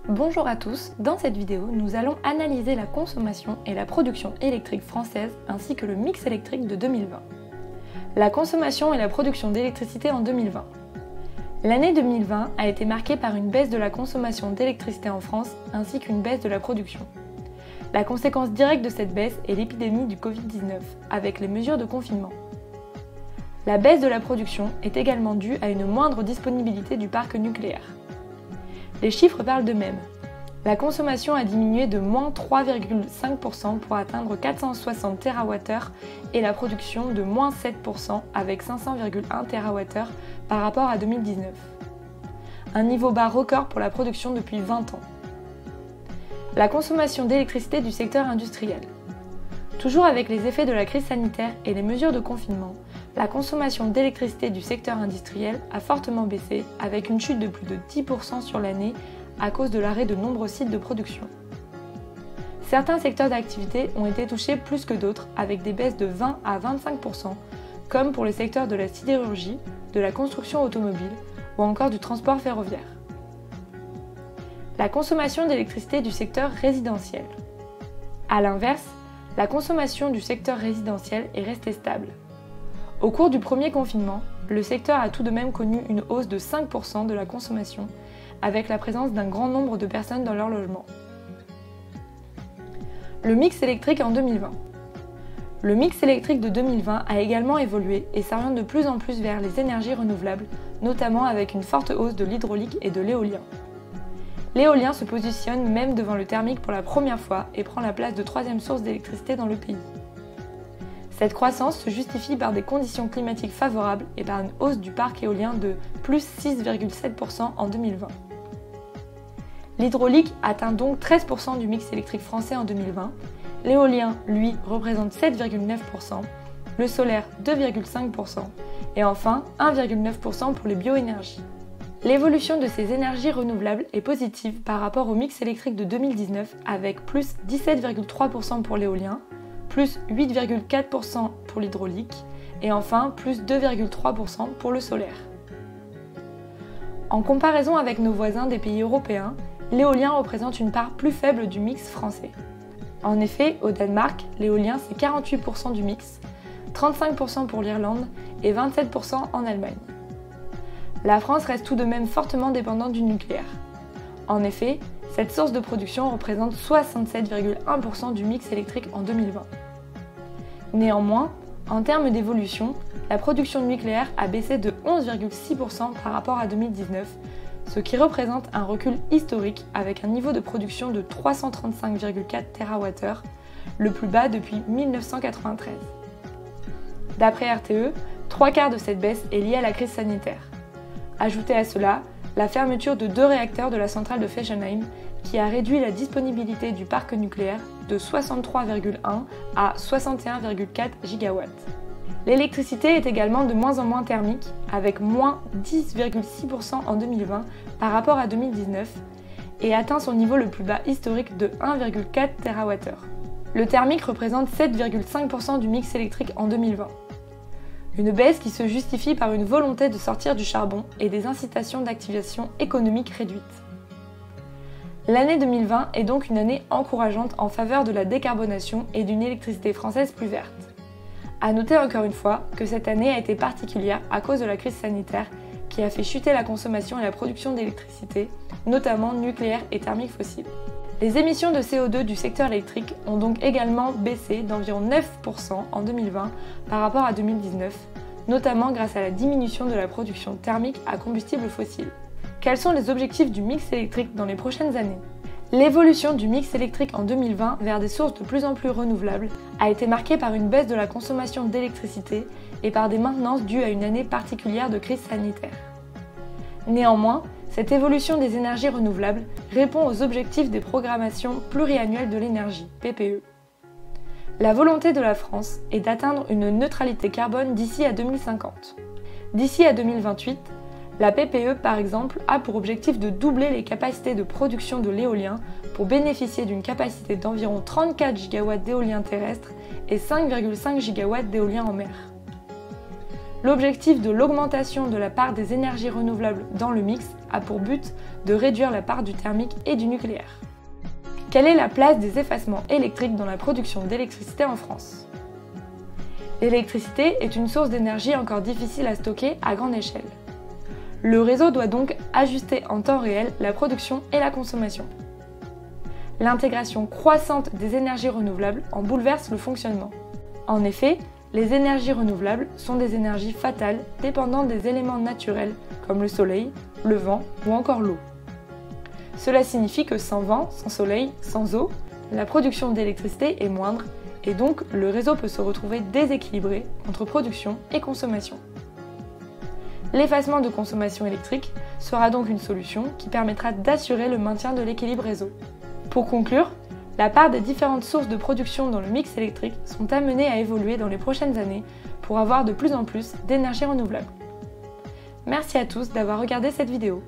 Bonjour à tous, dans cette vidéo, nous allons analyser la consommation et la production électrique française ainsi que le mix électrique de 2020. La consommation et la production d'électricité en 2020. L'année 2020 a été marquée par une baisse de la consommation d'électricité en France ainsi qu'une baisse de la production. La conséquence directe de cette baisse est l'épidémie du Covid-19 avec les mesures de confinement. La baisse de la production est également due à une moindre disponibilité du parc nucléaire. Les chiffres parlent d'eux-mêmes. La consommation a diminué de moins 3,5% pour atteindre 460 TWh et la production de moins 7% avec 500,1 TWh par rapport à 2019. Un niveau bas record pour la production depuis 20 ans. La consommation d'électricité du secteur industriel. Toujours avec les effets de la crise sanitaire et les mesures de confinement, la consommation d'électricité du secteur industriel a fortement baissé avec une chute de plus de 10% sur l'année à cause de l'arrêt de nombreux sites de production. Certains secteurs d'activité ont été touchés plus que d'autres avec des baisses de 20 à 25%, comme pour les secteurs de la sidérurgie, de la construction automobile ou encore du transport ferroviaire. La consommation d'électricité du secteur résidentiel. A l'inverse, la consommation du secteur résidentiel est restée stable. Au cours du premier confinement, le secteur a tout de même connu une hausse de 5% de la consommation, avec la présence d'un grand nombre de personnes dans leur logement. Le mix électrique en 2020. Le mix électrique de 2020 a également évolué et s'oriente de plus en plus vers les énergies renouvelables, notamment avec une forte hausse de l'hydraulique et de l'éolien. L'éolien se positionne même devant le thermique pour la première fois et prend la place de troisième source d'électricité dans le pays. Cette croissance se justifie par des conditions climatiques favorables et par une hausse du parc éolien de plus 6,7% en 2020. L'hydraulique atteint donc 13% du mix électrique français en 2020, l'éolien, lui, représente 7,9%, le solaire 2,5% et enfin 1,9% pour les bioénergies. L'évolution de ces énergies renouvelables est positive par rapport au mix électrique de 2019 avec plus 17,3% pour l'éolien, plus 8,4% pour l'hydraulique et enfin plus 2,3% pour le solaire. En comparaison avec nos voisins des pays européens, l'éolien représente une part plus faible du mix français. En effet, au Danemark, l'éolien c'est 48% du mix, 35% pour l'Irlande et 27% en Allemagne. La France reste tout de même fortement dépendante du nucléaire. En effet, cette source de production représente 67,1% du mix électrique en 2020. Néanmoins, en termes d'évolution, la production nucléaire a baissé de 11,6% par rapport à 2019, ce qui représente un recul historique avec un niveau de production de 335,4 TWh, le plus bas depuis 1993. D'après RTE, 3/4 de cette baisse est liée à la crise sanitaire. Ajoutez à cela la fermeture de 2 réacteurs de la centrale de Fessenheim qui a réduit la disponibilité du parc nucléaire de 63,1 à 61,4 GW. L'électricité est également de moins en moins thermique, avec moins 10,6% en 2020 par rapport à 2019 et atteint son niveau le plus bas historique de 1,4 TWh. Le thermique représente 7,5% du mix électrique en 2020. Une baisse qui se justifie par une volonté de sortir du charbon et des incitations d'activation économique réduites. L'année 2020 est donc une année encourageante en faveur de la décarbonation et d'une électricité française plus verte. À noter encore une fois que cette année a été particulière à cause de la crise sanitaire qui a fait chuter la consommation et la production d'électricité, notamment nucléaire et thermique fossile. Les émissions de CO2 du secteur électrique ont donc également baissé d'environ 9% en 2020 par rapport à 2019, notamment grâce à la diminution de la production thermique à combustible fossile. Quels sont les objectifs du mix électrique dans les prochaines années ? L'évolution du mix électrique en 2020 vers des sources de plus en plus renouvelables a été marquée par une baisse de la consommation d'électricité et par des maintenances dues à une année particulière de crise sanitaire. Néanmoins, cette évolution des énergies renouvelables répond aux objectifs des programmations pluriannuelles de l'énergie, PPE. La volonté de la France est d'atteindre une neutralité carbone d'ici à 2050. D'ici à 2028, la PPE, par exemple, a pour objectif de doubler les capacités de production de l'éolien pour bénéficier d'une capacité d'environ 34 GW d'éolien terrestre et 5,5 GW d'éolien en mer. L'objectif de l'augmentation de la part des énergies renouvelables dans le mix a pour but de réduire la part du thermique et du nucléaire. Quelle est la place des effacements électriques dans la production d'électricité en France? L'électricité est une source d'énergie encore difficile à stocker à grande échelle. Le réseau doit donc ajuster en temps réel la production et la consommation. L'intégration croissante des énergies renouvelables en bouleverse le fonctionnement. En effet, les énergies renouvelables sont des énergies fatales dépendantes des éléments naturels comme le soleil, le vent ou encore l'eau. Cela signifie que sans vent, sans soleil, sans eau, la production d'électricité est moindre et donc le réseau peut se retrouver déséquilibré entre production et consommation. L'effacement de consommation électrique sera donc une solution qui permettra d'assurer le maintien de l'équilibre réseau. Pour conclure, la part des différentes sources de production dans le mix électrique sont amenées à évoluer dans les prochaines années pour avoir de plus en plus d'énergie renouvelable. Merci à tous d'avoir regardé cette vidéo.